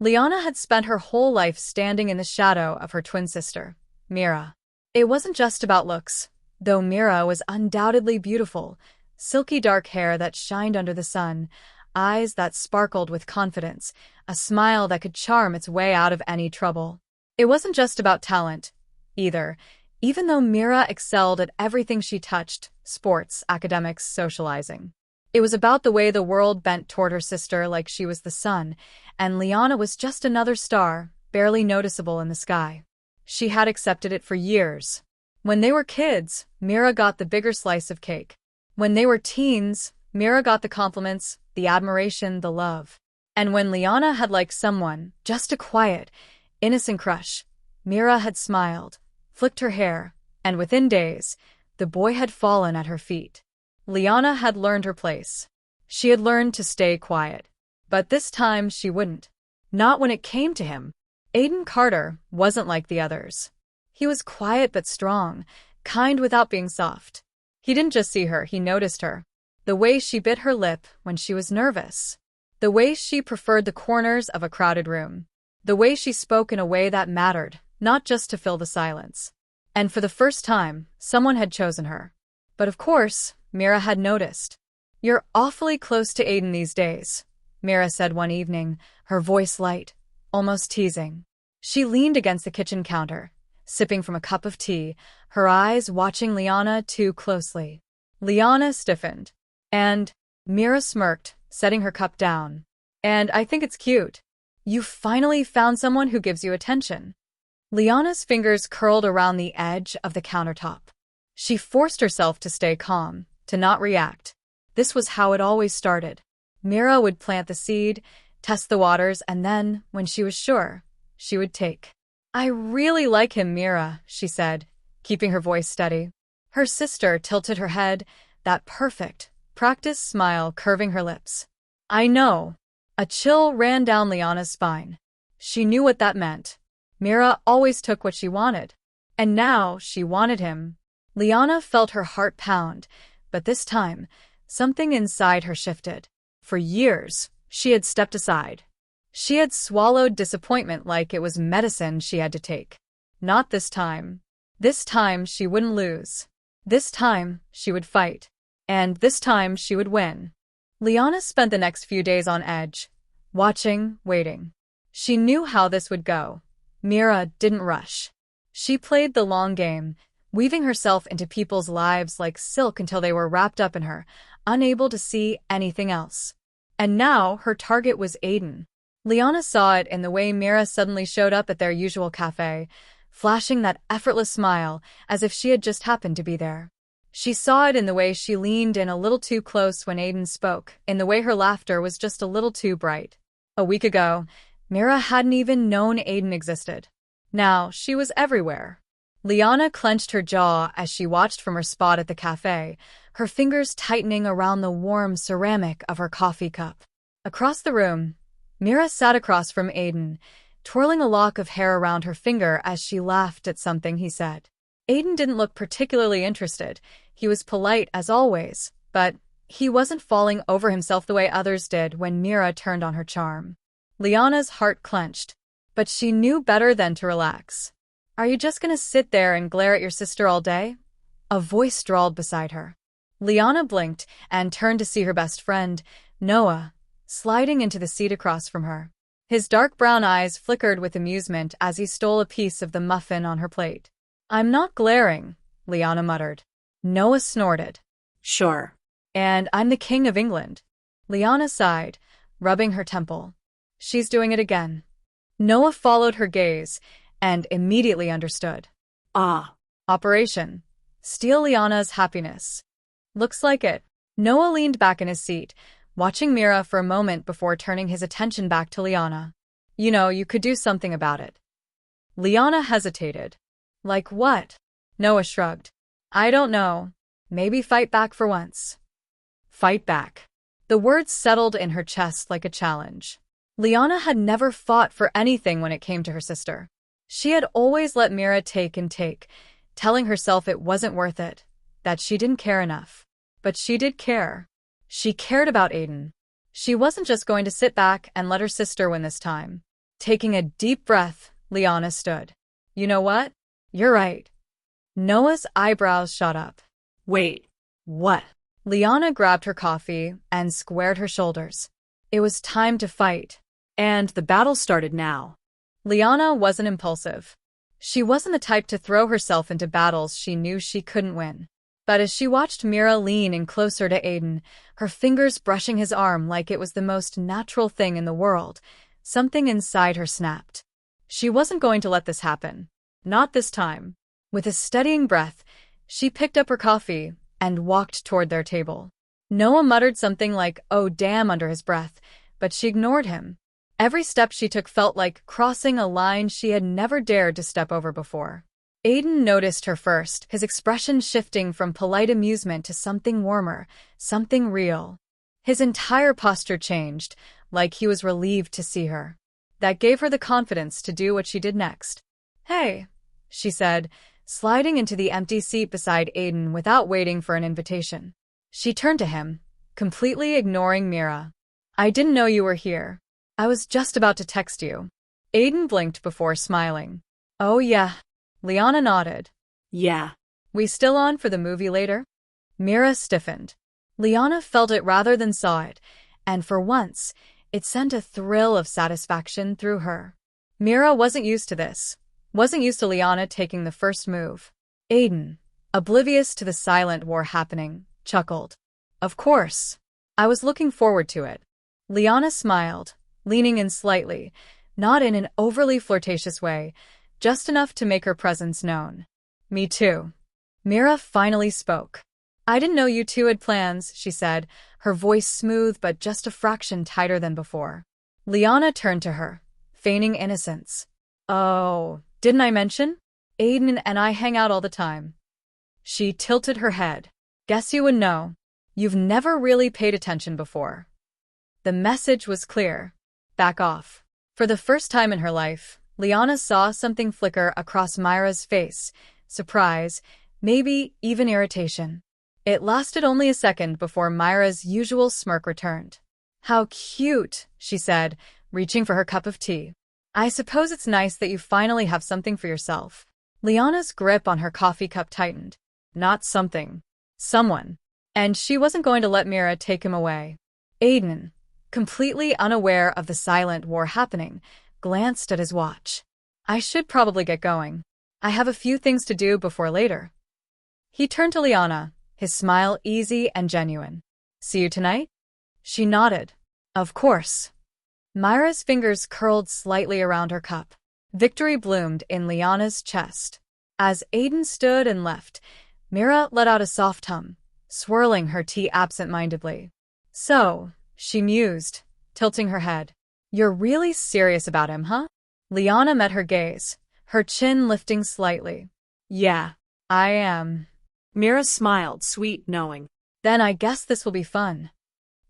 Liana had spent her whole life standing in the shadow of her twin sister, Mira. It wasn't just about looks, though Mira was undoubtedly beautiful, silky dark hair that shined under the sun, eyes that sparkled with confidence, a smile that could charm its way out of any trouble. It wasn't just about talent, either, even though Mira excelled at everything she touched, sports, academics, socializing. It was about the way the world bent toward her sister like she was the sun, and Liana was just another star, barely noticeable in the sky. She had accepted it for years. When they were kids, Mira got the bigger slice of cake. When they were teens, Mira got the compliments, the admiration, the love. And when Liana had liked someone, just a quiet, innocent crush, Mira had smiled, flicked her hair, and within days, the boy had fallen at her feet. Liana had learned her place. She had learned to stay quiet. But this time she wouldn't. Not when it came to him. Aiden Carter wasn't like the others. He was quiet but strong, kind without being soft. He didn't just see her, he noticed her. The way she bit her lip when she was nervous. The way she preferred the corners of a crowded room. The way she spoke in a way that mattered, not just to fill the silence. And for the first time, someone had chosen her. But of course, Mira had noticed. "You're awfully close to Aiden these days," Mira said one evening, her voice light, almost teasing. She leaned against the kitchen counter, sipping from a cup of tea, her eyes watching Liana too closely. Liana stiffened. "And," Mira smirked, setting her cup down. "And I think it's cute. You finally found someone who gives you attention." Liana's fingers curled around the edge of the countertop. She forced herself to stay calm, to not react. This was how it always started. Mira would plant the seed, test the waters, and then, when she was sure, she would take. "I really like him, Mira," she said, keeping her voice steady. Her sister tilted her head, that perfect, practiced smile curving her lips. "I know." A chill ran down Liana's spine. She knew what that meant. Mira always took what she wanted. And now she wanted him. Liana felt her heart pound, but this time, something inside her shifted. For years, she had stepped aside. She had swallowed disappointment like it was medicine she had to take. Not this time. This time she wouldn't lose. This time she would fight. And this time she would win. Liana spent the next few days on edge, watching, waiting. She knew how this would go. Mira didn't rush. She played the long game, weaving herself into people's lives like silk until they were wrapped up in her, unable to see anything else. And now her target was Aiden. Liana saw it in the way Mira suddenly showed up at their usual cafe, flashing that effortless smile as if she had just happened to be there. She saw it in the way she leaned in a little too close when Aiden spoke, in the way her laughter was just a little too bright. A week ago, Mira hadn't even known Aiden existed. Now, she was everywhere. Liana clenched her jaw as she watched from her spot at the cafe, her fingers tightening around the warm ceramic of her coffee cup. Across the room, Mira sat across from Aiden, twirling a lock of hair around her finger as she laughed at something he said. Aiden didn't look particularly interested. He was polite as always, but he wasn't falling over himself the way others did when Mira turned on her charm. Liana's heart clenched, but she knew better than to relax. "Are you just gonna sit there and glare at your sister all day?" A voice drawled beside her. Liana blinked and turned to see her best friend, Noah, sliding into the seat across from her. His dark brown eyes flickered with amusement as he stole a piece of the muffin on her plate. "I'm not glaring," Liana muttered. Noah snorted. "Sure." "And I'm the King of England." Liana sighed, rubbing her temple. "She's doing it again." Noah followed her gaze and immediately understood. "Ah." Operation. Steal Liana's happiness. "Looks like it." Noah leaned back in his seat, watching Mira for a moment before turning his attention back to Liana. "You know, you could do something about it." Liana hesitated. "Like what?" Noah shrugged. "I don't know. Maybe fight back for once." Fight back. The words settled in her chest like a challenge. Liana had never fought for anything when it came to her sister. She had always let Mira take and take, telling herself it wasn't worth it, that she didn't care enough. But she did care. She cared about Aiden. She wasn't just going to sit back and let her sister win this time. Taking a deep breath, Liana stood. You know what? You're right. Noah's eyebrows shot up. Wait, what? Liana grabbed her coffee and squared her shoulders. It was time to fight. And the battle started now. Liana wasn't impulsive. She wasn't the type to throw herself into battles she knew she couldn't win. But as she watched Mira lean in closer to Aiden, her fingers brushing his arm like it was the most natural thing in the world, something inside her snapped. She wasn't going to let this happen. Not this time. With a steadying breath, she picked up her coffee and walked toward their table. Noah muttered something like, "Oh damn," under his breath, but she ignored him. Every step she took felt like crossing a line she had never dared to step over before. Aiden noticed her first, his expression shifting from polite amusement to something warmer, something real. His entire posture changed, like he was relieved to see her. That gave her the confidence to do what she did next. "Hey," she said, sliding into the empty seat beside Aiden without waiting for an invitation. She turned to him, completely ignoring Mira. "I didn't know you were here. I was just about to text you." Aiden blinked before smiling. "Oh yeah." Liana nodded. Yeah. "We still on for the movie later?" Mira stiffened. Liana felt it rather than saw it, and for once, it sent a thrill of satisfaction through her. Mira wasn't used to this. Wasn't used to Liana taking the first move. Aiden, oblivious to the silent war happening, chuckled. "Of course. I was looking forward to it." Liana smiled, leaning in slightly, not in an overly flirtatious way, just enough to make her presence known. "Me too." Mira finally spoke. "I didn't know you two had plans," she said, her voice smooth but just a fraction tighter than before. Liana turned to her, feigning innocence. "Oh, didn't I mention? Aiden and I hang out all the time." She tilted her head. "Guess you would know. You've never really paid attention before." The message was clear. Back off. For the first time in her life, Liana saw something flicker across Mira's face. Surprise, maybe even irritation. It lasted only a second before Mira's usual smirk returned. "How cute," she said, reaching for her cup of tea. "I suppose it's nice that you finally have something for yourself." Liana's grip on her coffee cup tightened. Not something. Someone. And she wasn't going to let Mira take him away. Aiden, completely unaware of the silent war happening, glanced at his watch. "I should probably get going. I have a few things to do before later." He turned to Liana, his smile easy and genuine. "See you tonight?" She nodded. "Of course." Mira's fingers curled slightly around her cup. Victory bloomed in Liana's chest. As Aiden stood and left, Mira let out a soft hum, swirling her tea absent-mindedly. "So," she mused, tilting her head. "You're really serious about him, huh?" Liana met her gaze, her chin lifting slightly. "Yeah, I am." Mira smiled, sweet knowing. "Then I guess this will be fun."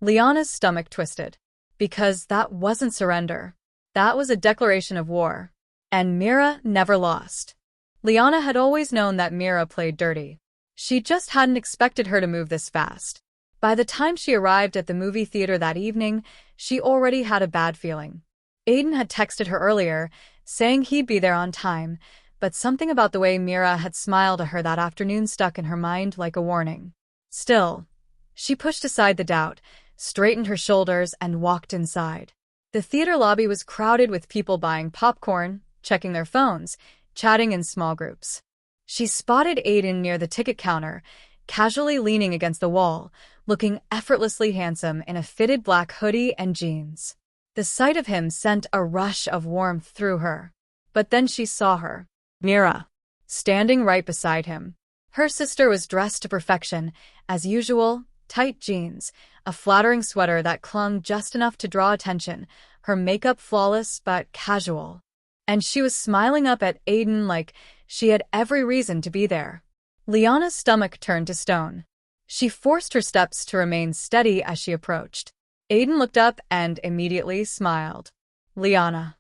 Liana's stomach twisted. Because that wasn't surrender. That was a declaration of war. And Mira never lost. Liana had always known that Mira played dirty. She just hadn't expected her to move this fast. By the time she arrived at the movie theater that evening, she already had a bad feeling. Aiden had texted her earlier, saying he'd be there on time, but something about the way Mira had smiled at her that afternoon stuck in her mind like a warning. Still, she pushed aside the doubt, straightened her shoulders, and walked inside. The theater lobby was crowded with people buying popcorn, checking their phones, chatting in small groups. She spotted Aiden near the ticket counter, casually leaning against the wall, looking effortlessly handsome in a fitted black hoodie and jeans. The sight of him sent a rush of warmth through her. But then she saw her, Mira, standing right beside him. Her sister was dressed to perfection, as usual, tight jeans, a flattering sweater that clung just enough to draw attention, her makeup flawless but casual. And she was smiling up at Aiden like she had every reason to be there. Liana's stomach turned to stone. She forced her steps to remain steady as she approached. Aiden looked up and immediately smiled. Liana.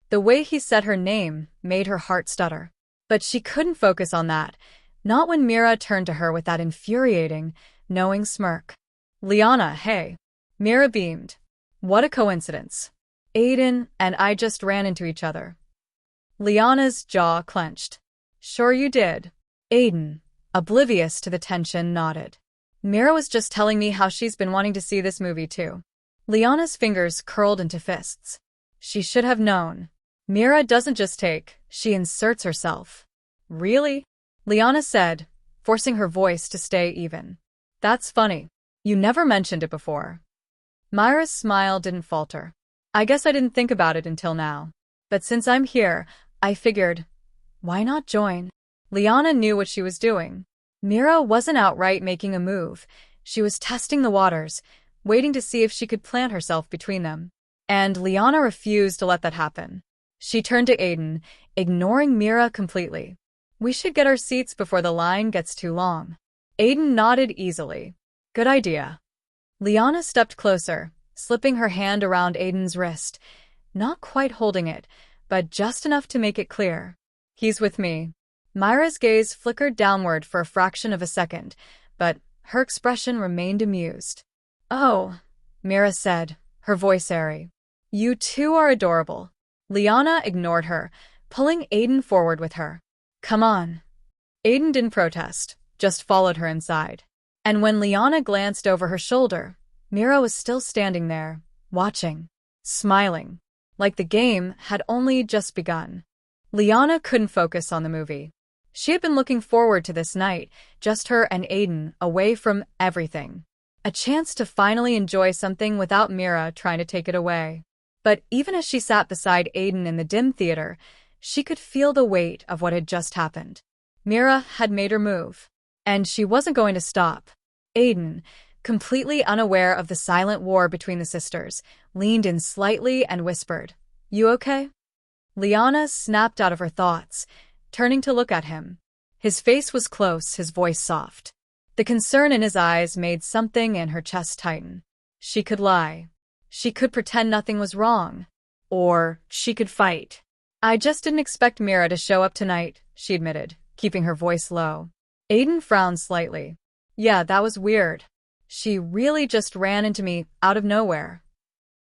The way he said her name made her heart stutter. But she couldn't focus on that, not when Mira turned to her with that infuriating, knowing smirk. "Liana, hey." Mira beamed. "What a coincidence." Aiden and I just ran into each other. Liana's jaw clenched. Sure you did. Aiden, oblivious to the tension, nodded. Mira was just telling me how she's been wanting to see this movie too. Liana's fingers curled into fists. She should have known. Mira doesn't just take, she inserts herself. Really? Liana said, forcing her voice to stay even. That's funny. You never mentioned it before. Mira's smile didn't falter. I guess I didn't think about it until now. But since I'm here, I figured, why not join? Liana knew what she was doing. Mira wasn't outright making a move. She was testing the waters, waiting to see if she could plant herself between them. And Liana refused to let that happen. She turned to Aiden, ignoring Mira completely. We should get our seats before the line gets too long. Aiden nodded easily. Good idea. Liana stepped closer, slipping her hand around Aiden's wrist, not quite holding it, but just enough to make it clear. He's with me. Mira's gaze flickered downward for a fraction of a second, but her expression remained amused. Oh, Mira said, her voice airy. You two are adorable. Liana ignored her, pulling Aiden forward with her. Come on. Aiden didn't protest, just followed her inside. And when Liana glanced over her shoulder, Mira was still standing there, watching, smiling, like the game had only just begun. Liana couldn't focus on the movie. She had been looking forward to this night, just her and Aiden, away from everything. A chance to finally enjoy something without Mira trying to take it away. But even as she sat beside Aiden in the dim theater, she could feel the weight of what had just happened. Mira had made her move, and she wasn't going to stop. Aiden, completely unaware of the silent war between the sisters, leaned in slightly and whispered, You okay? Liana snapped out of her thoughts, turning to look at him. His face was close, his voice soft. The concern in his eyes made something in her chest tighten. She could lie. She could pretend nothing was wrong. Or she could fight. I just didn't expect Mira to show up tonight, she admitted, keeping her voice low. Aiden frowned slightly. Yeah, that was weird. She really just ran into me out of nowhere.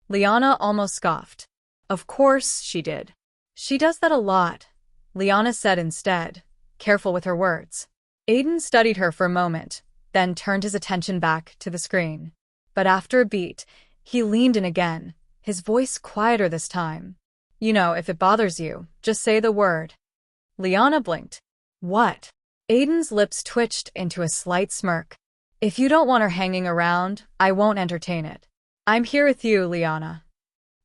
Liana almost scoffed. Of course she did. She does that a lot, Liana said instead, careful with her words. Aiden studied her for a moment, then turned his attention back to the screen. But after a beat, he leaned in again, his voice quieter this time. You know, if it bothers you, just say the word. Liana blinked. What? Aiden's lips twitched into a slight smirk. If you don't want her hanging around, I won't entertain it. I'm here with you, Liana.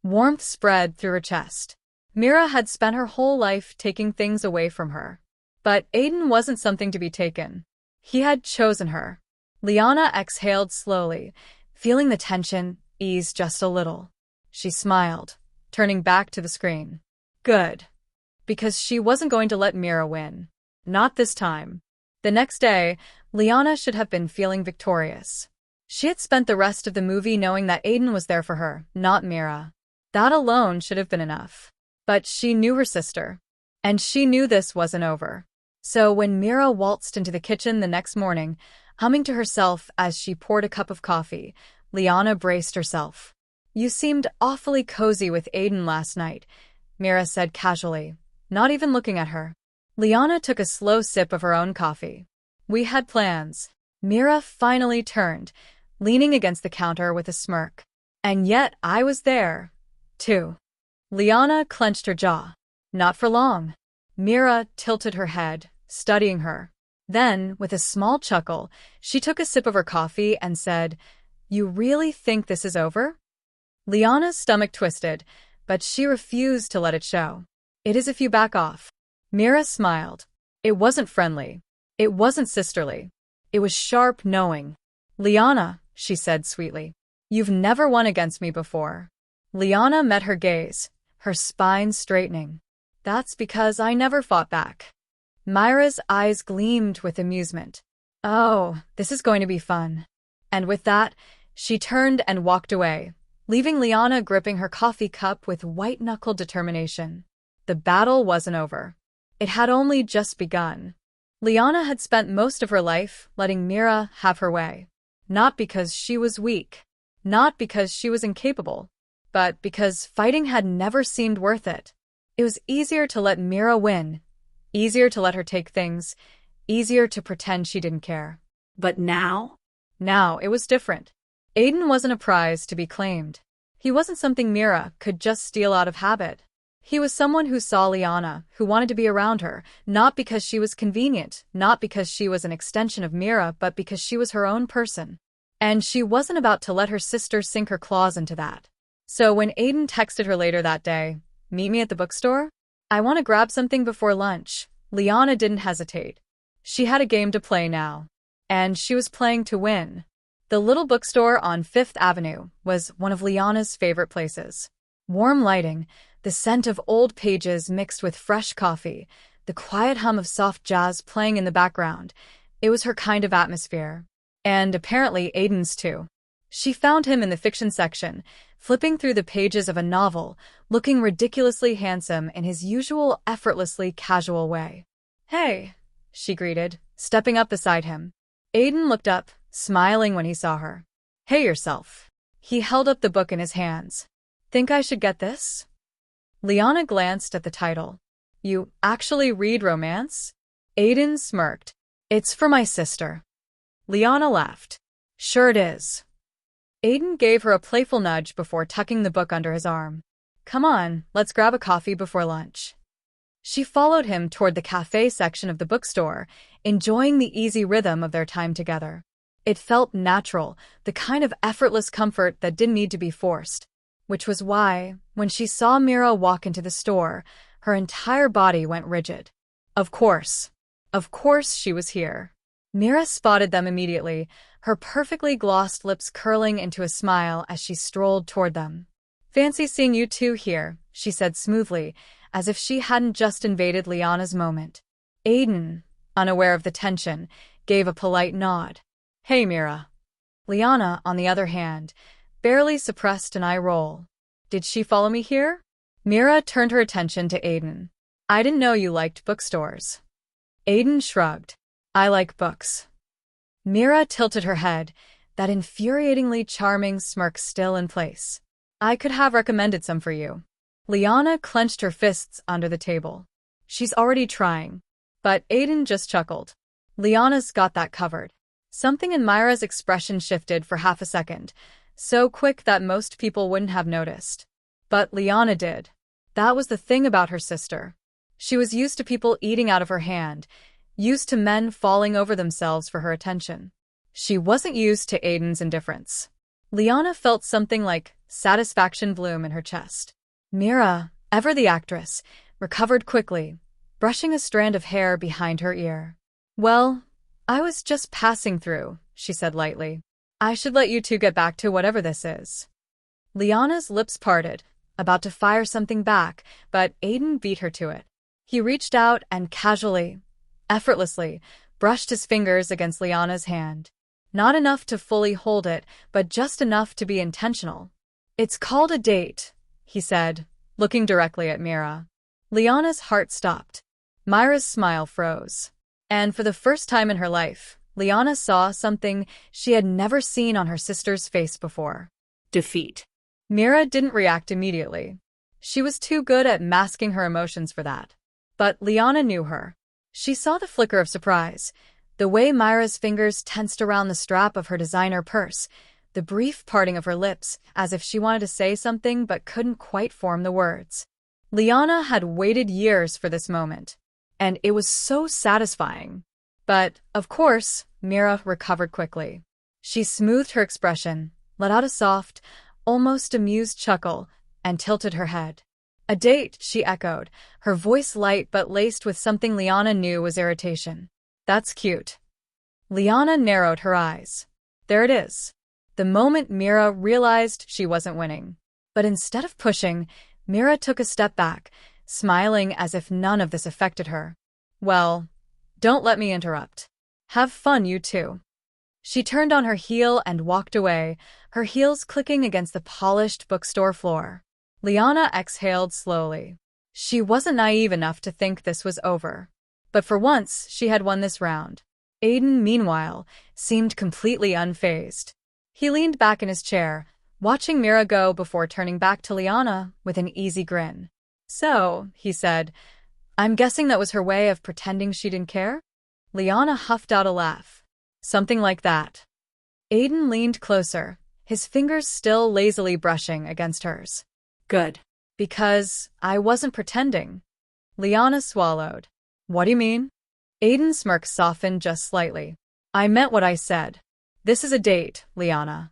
Warmth spread through her chest. Mira had spent her whole life taking things away from her. But Aiden wasn't something to be taken. He had chosen her. Liana exhaled slowly, feeling the tension ease just a little. She smiled, turning back to the screen. Good. Because she wasn't going to let Mira win. Not this time. The next day, Liana should have been feeling victorious. She had spent the rest of the movie knowing that Aiden was there for her, not Mira. That alone should have been enough. But she knew her sister. And she knew this wasn't over. So when Mira waltzed into the kitchen the next morning, humming to herself as she poured a cup of coffee, Liana braced herself. You seemed awfully cozy with Aiden last night, Mira said casually, not even looking at her. Liana took a slow sip of her own coffee. We had plans. Mira finally turned, leaning against the counter with a smirk. And yet I was there, too. Liana clenched her jaw. Not for long. Mira tilted her head, studying her. Then, with a small chuckle, she took a sip of her coffee and said, You really think this is over? Liana's stomach twisted, but she refused to let it show. It is if you back off. Mira smiled. It wasn't friendly. It wasn't sisterly. It was sharp knowing. Liana, she said sweetly, you've never won against me before. Liana met her gaze, her spine straightening. That's because I never fought back. Mira's eyes gleamed with amusement. Oh, this is going to be fun. And with that, she turned and walked away, leaving Liana gripping her coffee cup with white-knuckled determination. The battle wasn't over. It had only just begun. Liana had spent most of her life letting Mira have her way. Not because she was weak. Not because she was incapable. but because fighting had never seemed worth it. It was easier to let Mira win, easier to let her take things, easier to pretend she didn't care. But now? Now, it was different. Aiden wasn't a prize to be claimed. He wasn't something Mira could just steal out of habit. He was someone who saw Liana, who wanted to be around her, not because she was convenient, not because she was an extension of Mira, but because she was her own person. And she wasn't about to let her sister sink her claws into that. So when Aiden texted her later that day, "Meet me at the bookstore? I want to grab something before lunch," Liana didn't hesitate. She had a game to play now. And she was playing to win. The little bookstore on 5th Avenue was one of Liana's favorite places. Warm lighting, the scent of old pages mixed with fresh coffee, the quiet hum of soft jazz playing in the background. It was her kind of atmosphere. And apparently Aiden's too. She found him in the fiction section, flipping through the pages of a novel, looking ridiculously handsome in his usual effortlessly casual way. "Hey," she greeted, stepping up beside him. Aiden looked up, smiling when he saw her. "Hey yourself." He held up the book in his hands. "Think I should get this?" Liana glanced at the title. "You actually read romance?" Aiden smirked. "It's for my sister." Liana laughed. "Sure it is." Aiden gave her a playful nudge before tucking the book under his arm. "Come on, let's grab a coffee before lunch." She followed him toward the cafe section of the bookstore, enjoying the easy rhythm of their time together. It felt natural, the kind of effortless comfort that didn't need to be forced. Which was why, when she saw Mira walk into the store, her entire body went rigid. Of course she was here. Mira spotted them immediately, her perfectly glossed lips curling into a smile as she strolled toward them. "Fancy seeing you two here," she said smoothly, as if she hadn't just invaded Liana's moment. Aiden, unaware of the tension, gave a polite nod. "Hey, Mira." Liana, on the other hand, barely suppressed an eye roll. "Did she follow me here?" Mira turned her attention to Aiden. "I didn't know you liked bookstores." Aiden shrugged. "I like books." Mira tilted her head, that infuriatingly charming smirk still in place. "I could have recommended some for you." Liana clenched her fists under the table. "She's already trying." But Aiden just chuckled. "Liana's got that covered." Something in Mira's expression shifted for half a second, so quick that most people wouldn't have noticed. But Liana did. That was the thing about her sister. She was used to people eating out of her hand, used to men falling over themselves for her attention. She wasn't used to Aiden's indifference. Liana felt something like satisfaction bloom in her chest. Mira, ever the actress, recovered quickly, brushing a strand of hair behind her ear. "Well, I was just passing through," she said lightly. "I should let you two get back to whatever this is." Liana's lips parted, about to fire something back, but Aiden beat her to it. He reached out and casually, effortlessly, brushed his fingers against Liana's hand. Not enough to fully hold it, but just enough to be intentional. "It's called a date," he said, looking directly at Mira. Liana's heart stopped. Mira's smile froze. And for the first time in her life, Liana saw something she had never seen on her sister's face before. Defeat. Mira didn't react immediately. She was too good at masking her emotions for that. But Liana knew her. She saw the flicker of surprise, the way Mira's fingers tensed around the strap of her designer purse, the brief parting of her lips, as if she wanted to say something but couldn't quite form the words. Liana had waited years for this moment, and it was so satisfying. But, of course, Mira recovered quickly. She smoothed her expression, let out a soft, almost amused chuckle, and tilted her head. "A date," she echoed, her voice light but laced with something Liana knew was irritation. "That's cute." Liana narrowed her eyes. There it is. The moment Mira realized she wasn't winning. But instead of pushing, Mira took a step back, smiling as if none of this affected her. "Well, don't let me interrupt. Have fun, you two." She turned on her heel and walked away, her heels clicking against the polished bookstore floor. Liana exhaled slowly. She wasn't naive enough to think this was over. But for once, she had won this round. Aiden, meanwhile, seemed completely unfazed. He leaned back in his chair, watching Mira go before turning back to Liana with an easy grin. "So," he said, "I'm guessing that was her way of pretending she didn't care?" Liana huffed out a laugh. "Something like that." Aiden leaned closer, his fingers still lazily brushing against hers. Good. "Because I wasn't pretending." Liana swallowed. "What do you mean?" Aiden's smirk softened just slightly. "I meant what I said. This is a date, Liana."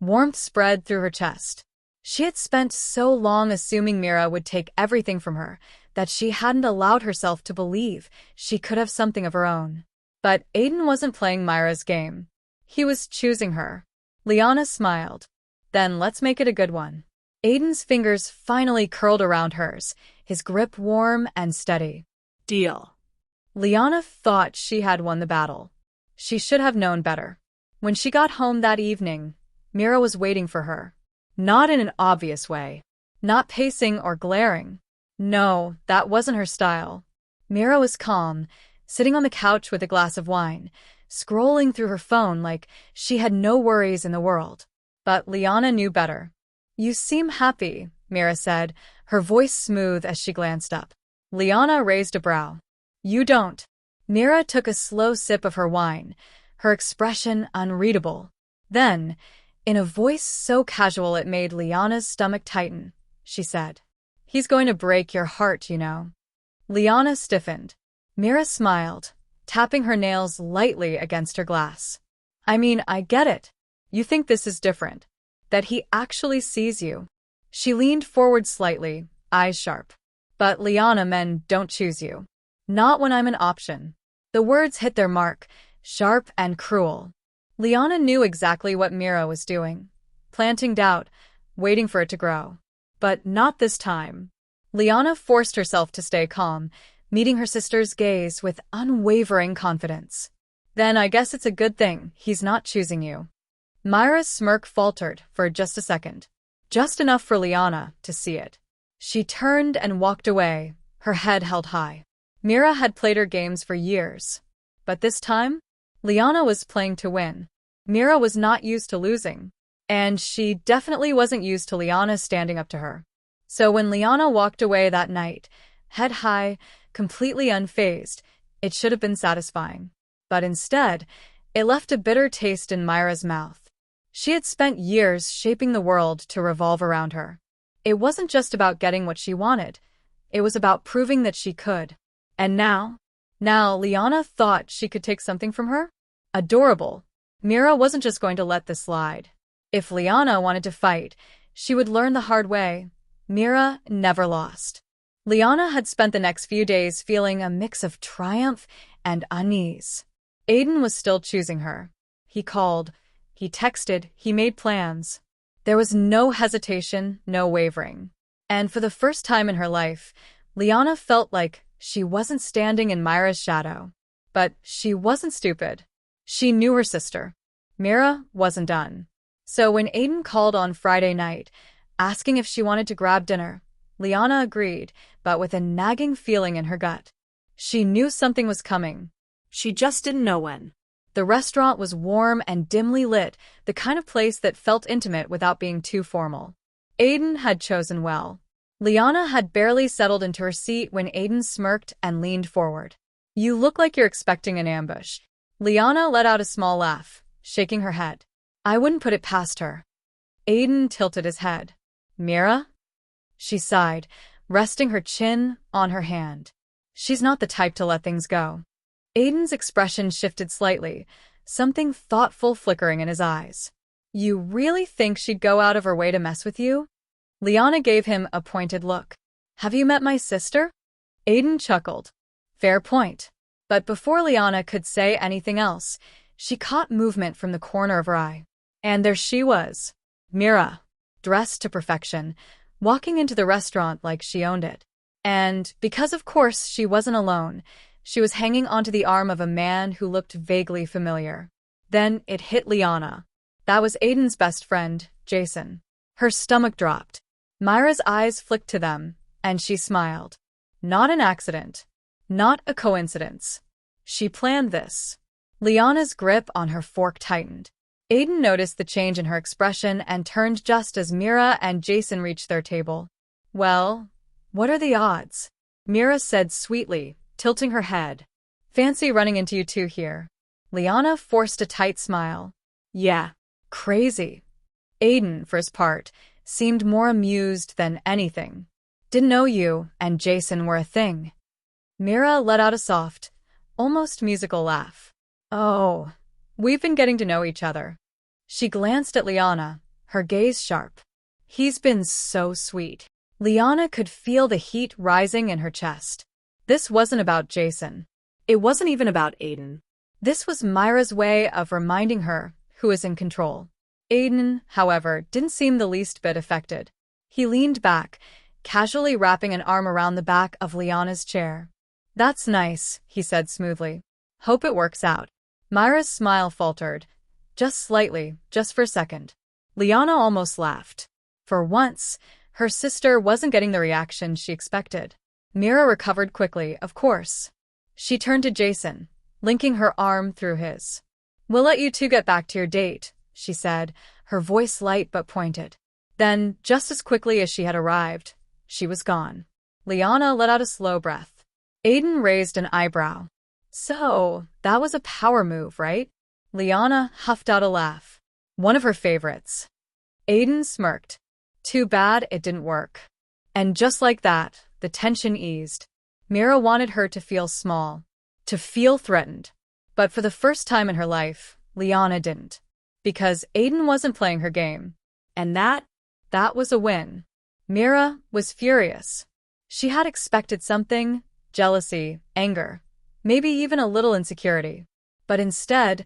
Warmth spread through her chest. She had spent so long assuming Mira would take everything from her that she hadn't allowed herself to believe she could have something of her own. But Aiden wasn't playing Mira's game. He was choosing her. Liana smiled. "Then let's make it a good one." Aiden's fingers finally curled around hers, his grip warm and steady. Deal. Liana thought she had won the battle. She should have known better. When she got home that evening, Mira was waiting for her. Not in an obvious way. Not pacing or glaring. No, that wasn't her style. Mira was calm, sitting on the couch with a glass of wine, scrolling through her phone like she had no worries in the world. But Liana knew better. "You seem happy," Mira said, her voice smooth as she glanced up. Liana raised a brow. "You don't." Mira took a slow sip of her wine, her expression unreadable. Then, in a voice so casual it made Liana's stomach tighten, she said, "He's going to break your heart, you know." Liana stiffened. Mira smiled, tapping her nails lightly against her glass. "I mean, I get it. You think this is different. That he actually sees you." She leaned forward slightly, eyes sharp. "But Liana, men don't choose you. Not when I'm an option." The words hit their mark, sharp and cruel. Liana knew exactly what Mira was doing. Planting doubt, waiting for it to grow. But not this time. Liana forced herself to stay calm, meeting her sister's gaze with unwavering confidence. "Then I guess it's a good thing he's not choosing you." Mira's smirk faltered for just a second. Just enough for Liana to see it. She turned and walked away, her head held high. Mira had played her games for years. But this time, Liana was playing to win. Mira was not used to losing. And she definitely wasn't used to Liana standing up to her. So when Liana walked away that night, head high, completely unfazed, it should have been satisfying. But instead, it left a bitter taste in Mira's mouth. She had spent years shaping the world to revolve around her. It wasn't just about getting what she wanted. It was about proving that she could. And now Liana thought she could take something from her? Adorable. Mira wasn't just going to let this slide. If Liana wanted to fight, she would learn the hard way. Mira never lost. Liana had spent the next few days feeling a mix of triumph and unease. Aiden was still choosing her. He called, he texted, he made plans. There was no hesitation, no wavering. And for the first time in her life, Liana felt like she wasn't standing in Mira's shadow. But she wasn't stupid. She knew her sister. Mira wasn't done. So when Aiden called on Friday night, asking if she wanted to grab dinner, Liana agreed, but with a nagging feeling in her gut. She knew something was coming. She just didn't know when. The restaurant was warm and dimly lit, the kind of place that felt intimate without being too formal. Aiden had chosen well. Liana had barely settled into her seat when Aiden smirked and leaned forward. "You look like you're expecting an ambush." Liana let out a small laugh, shaking her head. "I wouldn't put it past her." Aiden tilted his head. "Mira?" She sighed, resting her chin on her hand. She's not the type to let things go. Aiden's expression shifted slightly, something thoughtful flickering in his eyes. "You really think she'd go out of her way to mess with you?" Liana gave him a pointed look. "Have you met my sister?" Aiden chuckled. "Fair point." But before Liana could say anything else, she caught movement from the corner of her eye. And there she was, Mira, dressed to perfection, walking into the restaurant like she owned it. And because of course she wasn't alone, she was hanging onto the arm of a man who looked vaguely familiar. Then it hit Liana. That was Aiden's best friend, Jason. Her stomach dropped. Mira's eyes flicked to them, and she smiled. Not an accident. Not a coincidence. She planned this. Liana's grip on her fork tightened. Aiden noticed the change in her expression and turned just as Mira and Jason reached their table. "Well, what are the odds?" Mira said sweetly, tilting her head. "Fancy running into you two here." Liana forced a tight smile. Yeah. "Crazy." Aiden, for his part, seemed more amused than anything. "Didn't know you and Jason were a thing." Mira let out a soft, almost musical laugh. "Oh, we've been getting to know each other." She glanced at Liana, her gaze sharp. "He's been so sweet." Liana could feel the heat rising in her chest. This wasn't about Jason. It wasn't even about Aiden. This was Mira's way of reminding her who was in control. Aiden, however, didn't seem the least bit affected. He leaned back, casually wrapping an arm around the back of Liana's chair. "That's nice," he said smoothly. "Hope it works out." Mira's smile faltered. Just slightly, just for a second. Liana almost laughed. For once, her sister wasn't getting the reaction she expected. Mira recovered quickly, of course. She turned to Jason, linking her arm through his. "We'll let you two get back to your date," she said, her voice light but pointed. Then, just as quickly as she had arrived, she was gone. Liana let out a slow breath. Aiden raised an eyebrow. "So, that was a power move, right?" Liana huffed out a laugh. "One of her favorites." Aiden smirked. "Too bad it didn't work." And just like that, the tension eased. Mira wanted her to feel small, to feel threatened. But for the first time in her life, Liana didn't. Because Aiden wasn't playing her game. And that was a win. Mira was furious. She had expected something: jealousy, anger, maybe even a little insecurity. But instead,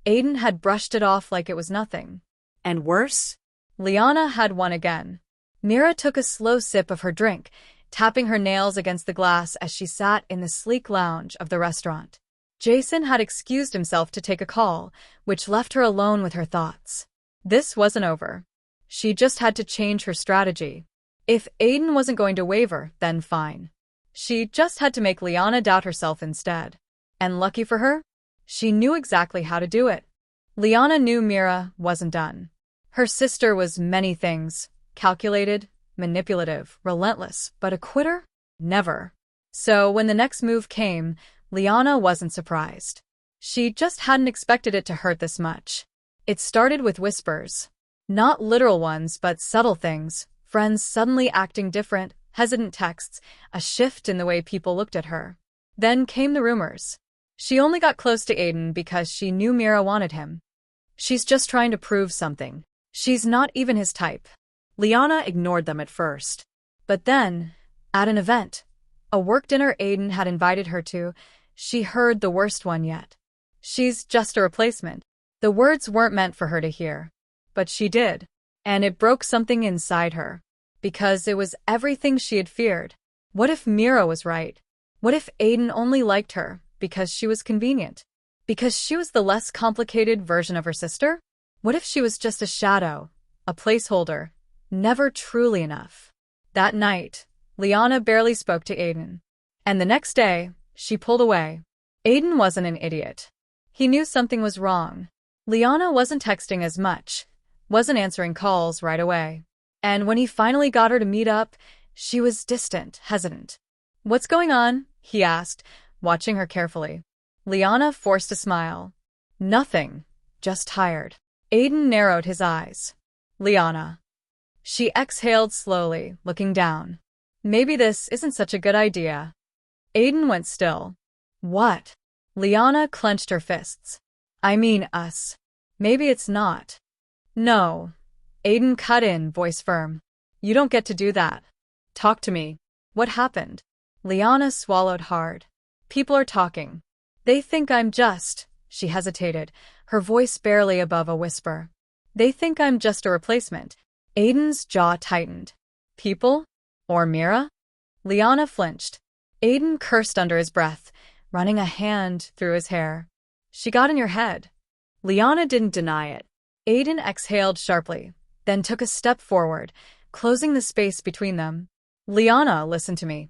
Aiden had brushed it off like it was nothing. And worse? Liana had won again. Mira took a slow sip of her drink, tapping her nails against the glass as she sat in the sleek lounge of the restaurant. Jason had excused himself to take a call, which left her alone with her thoughts. This wasn't over. She just had to change her strategy. If Aiden wasn't going to waver, then fine. She just had to make Liana doubt herself instead. And lucky for her, she knew exactly how to do it. Liana knew Mira wasn't done. Her sister was many things: calculated, manipulative, relentless, but a quitter? Never. So when the next move came, Liana wasn't surprised. She just hadn't expected it to hurt this much. It started with whispers. Not literal ones, but subtle things: friends suddenly acting different, hesitant texts, a shift in the way people looked at her. Then came the rumors. She only got close to Aiden because she knew Mira wanted him. She's just trying to prove something. She's not even his type. Liana ignored them at first. But then, at an event, a work dinner Aiden had invited her to, she heard the worst one yet. "She's just a replacement." The words weren't meant for her to hear. But she did. And it broke something inside her. Because it was everything she had feared. What if Mira was right? What if Aiden only liked her because she was convenient? Because she was the less complicated version of her sister? What if she was just a shadow, a placeholder, never truly enough? That night, Liana barely spoke to Aiden. And the next day, she pulled away. Aiden wasn't an idiot. He knew something was wrong. Liana wasn't texting as much, wasn't answering calls right away. And when he finally got her to meet up, she was distant, hesitant. "What's going on?" he asked, watching her carefully. Liana forced a smile. "Nothing, just tired." Aiden narrowed his eyes. "Liana." She exhaled slowly, looking down. "Maybe this isn't such a good idea." Aiden went still. "What?" Liana clenched her fists. "I mean us. Maybe it's not." "No." Aiden cut in, voice firm. "You don't get to do that. Talk to me. What happened?" Liana swallowed hard. "People are talking. They think I'm just—" She hesitated, her voice barely above a whisper. "They think I'm just a replacement." Aiden's jaw tightened. "People? Or Mira?" Liana flinched. Aiden cursed under his breath, running a hand through his hair. "She got in your head." Liana didn't deny it. Aiden exhaled sharply, then took a step forward, closing the space between them. "Liana, listen to me."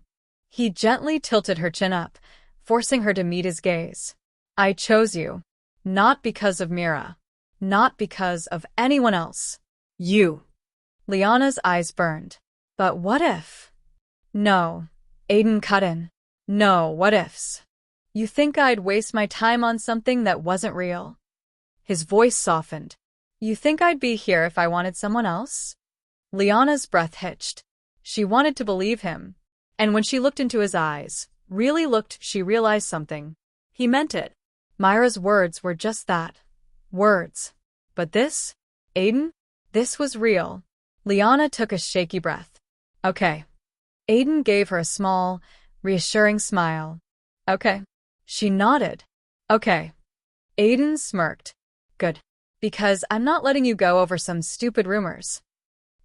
He gently tilted her chin up, forcing her to meet his gaze. "I chose you. Not because of Mira. Not because of anyone else. You. Liana's eyes burned. But what if? No. Aiden cut in. No what ifs. You think I'd waste my time on something that wasn't real? His voice softened. You think I'd be here if I wanted someone else? Liana's breath hitched. She wanted to believe him. And when she looked into his eyes, really looked, she realized something. He meant it. Mira's words were just that. Words. But this? Aiden? This was real. Liana took a shaky breath. Okay. Aiden gave her a small, reassuring smile. Okay. She nodded. Okay. Aiden smirked. Good. Because I'm not letting you go over some stupid rumors.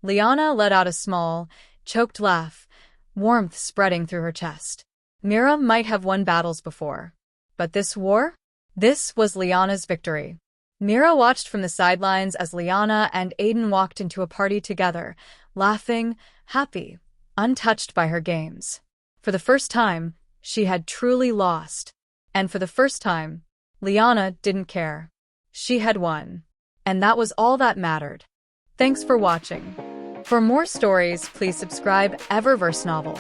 Liana let out a small, choked laugh, warmth spreading through her chest. Mira might have won battles before. But this war? This was Liana's victory. Mira watched from the sidelines as Liana and Aiden walked into a party together, laughing, happy, untouched by her games. For the first time, she had truly lost. And for the first time, Liana didn't care. She had won. And that was all that mattered. Thanks for watching. For more stories, please subscribe Eververse Novel.